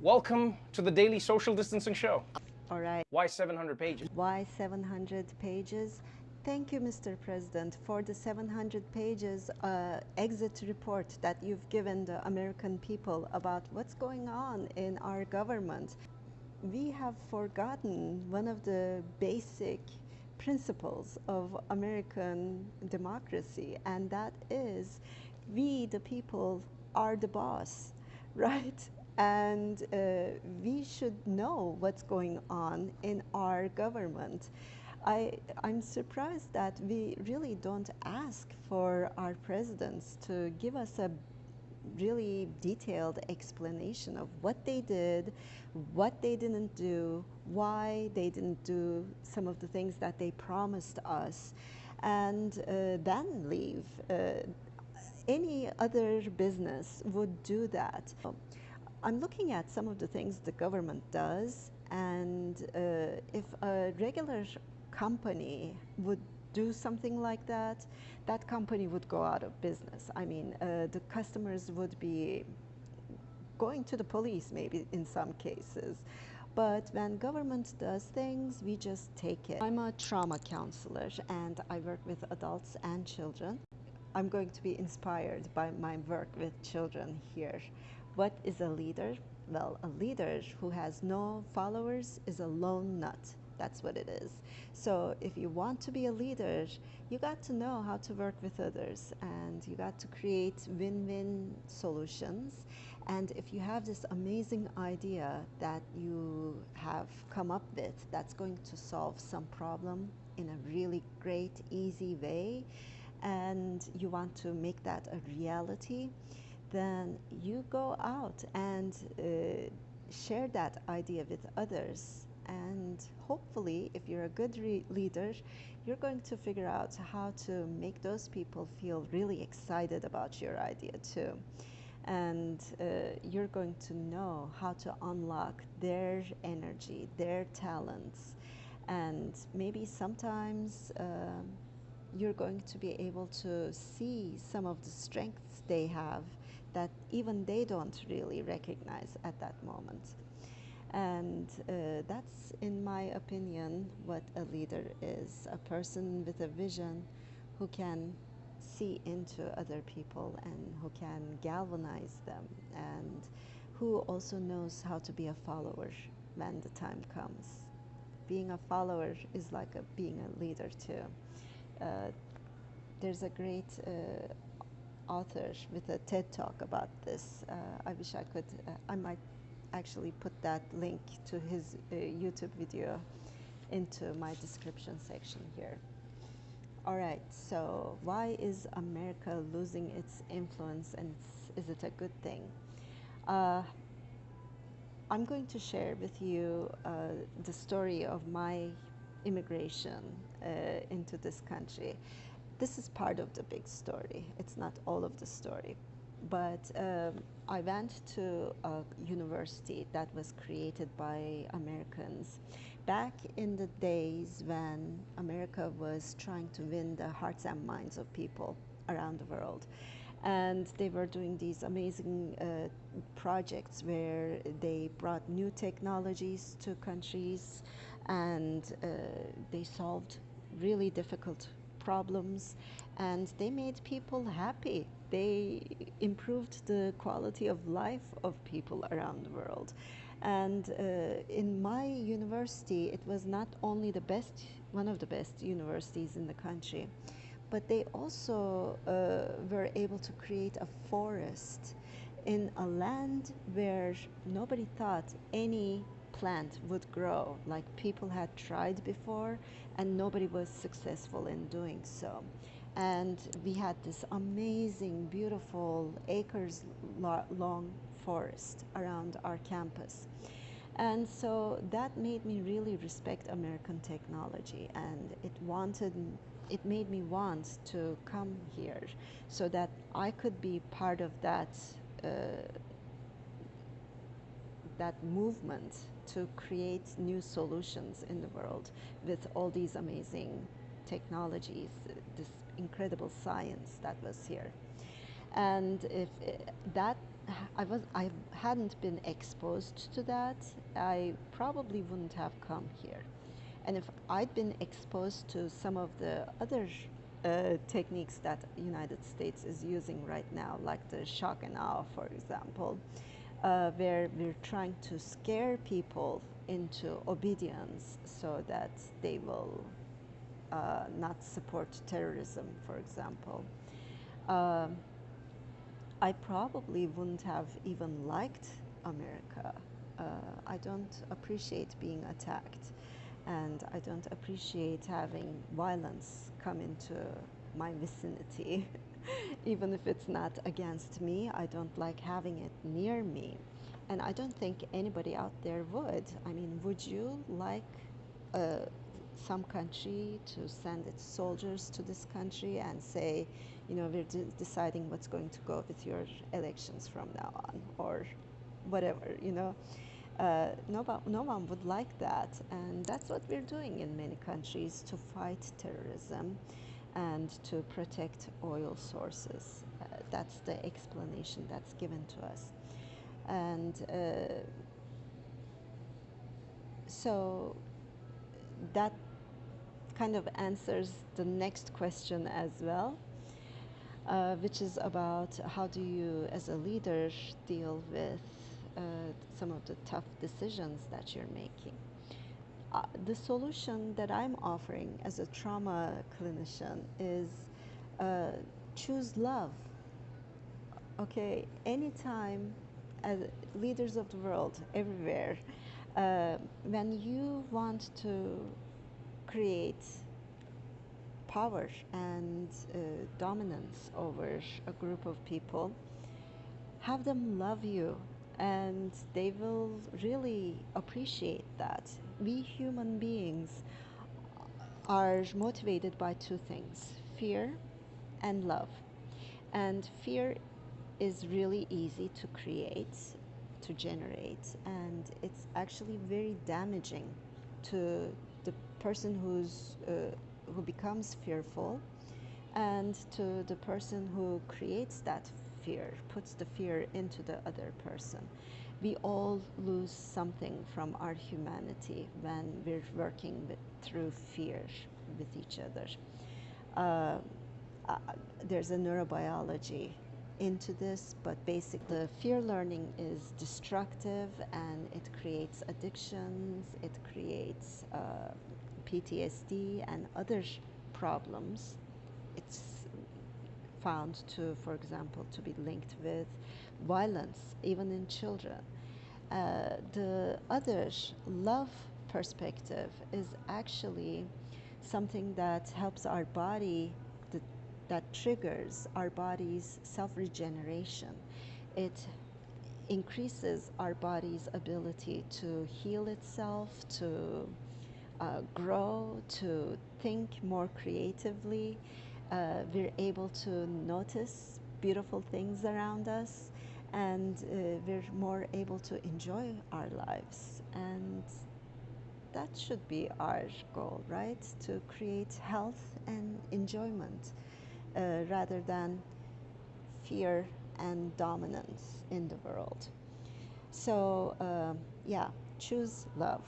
Welcome to the Daily Social Distancing Show. All right. Why 700 pages? Why 700 pages? Thank you, Mr. President, for the 700 pages exit report that you've given the American people about what's going on in our government. We have forgotten one of the basic principles of American democracy, and that is we, the people, are the boss, right? And we should know what's going on in our government. I'm surprised that we really don't ask for our presidents to give us a really detailed explanation of what they did, what they didn't do, why they didn't do some of the things that they promised us, and then leave. Any other business would do that. I'm looking at some of the things the government does, and if a regular company would do something like that, that company would go out of business. I mean, the customers would be going to the police maybe in some cases. But when government does things, we just take it. I'm a trauma counselor and I work with adults and children. I'm going to be inspired by my work with children here. What is a leader? Well, a leader who has no followers is a lone nut. That's what it is. So if you want to be a leader, you got to know how to work with others, and you got to create win-win solutions. And if you have this amazing idea that you have come up with that's going to solve some problem in a really great, easy way, and you want to make that a reality, then you go out and share that idea with others. And hopefully, if you're a good leader, you're going to figure out how to make those people feel really excited about your idea too. And you're going to know how to unlock their energy, their talents. And maybe sometimes you're going to be able to see some of the strengths they have that even they don't really recognize at that moment. And that's, in my opinion, what a leader is. A person with a vision who can see into other people and who can galvanize them, and who also knows how to be a follower when the time comes. Being a follower is like being a leader too. There's a great author with a TED Talk about this. I wish I could, I might actually put that link to his YouTube video into my description section here. All right, so why is America losing its influence, and is it a good thing? I'm going to share with you the story of my immigration into this country. This is part of the big story. It's not all of the story. But I went to a university that was created by Americans back in the days when America was trying to win the hearts and minds of people around the world. And they were doing these amazing projects where they brought new technologies to countries, and they solved really difficult problems, and they made people happy. They improved the quality of life of people around the world. And in my university, it was not only the best, one of the best universities in the country, but they also were able to create a forest in a land where nobody thought any plant would grow, like people had tried before, and nobody was successful in doing so. And we had this amazing, beautiful, acres long forest around our campus. And so that made me really respect American technology, and it made me want to come here so that I could be part of uh, that movement to create new solutions in the world with all these amazing technologies, this incredible science that was here. And if that I hadn't been exposed to that, I probably wouldn't have come here. And if I'd been exposed to some of the other techniques that the United States is using right now, like the shock and awe, for example, where we're trying to scare people into obedience so that they will not support terrorism, for example. Um, I probably wouldn't have even liked America. I don't appreciate being attacked, and I don't appreciate having violence come into my vicinity. Even if it's not against me, I don't like having it near me. And I don't think anybody out there would. I mean, would you like uh, some country to send its soldiers to this country and say, you know, we're deciding what's going to go with your elections from now on, or whatever, you know? No one would like that. And that's what we're doing in many countries to fight terrorism and to protect oil sources. That's the explanation that's given to us. And so that kind of answers the next question as well, which is about how do you, as a leader, deal with some of the tough decisions that you're making. The solution that I'm offering as a trauma clinician is uh, choose love. Okay, anytime, as leaders of the world, everywhere, when you want to create power and dominance over a group of people, have them love you, and they will really appreciate that. We human beings are motivated by two things: fear and love. And fear is really easy to create, to generate, and it's actually very damaging to the person who becomes fearful, and to the person who creates that fear, puts the fear into the other person. We all lose something from our humanity when we're working through fear with each other. Uh, uh, there's a neurobiology into this, but basically the fear learning is destructive, and it creates addictions, it creates PTSD and other problems. It's found to, for example, to be linked with violence, even in children. The other love perspective is actually something that helps our body, that triggers our body's self-regeneration. It increases our body's ability to heal itself, to grow, to think more creatively. We're able to notice beautiful things around us, and we're more able to enjoy our lives. And that should be our goal, right? To create health and enjoyment rather than fear and dominance in the world. So, yeah, choose love.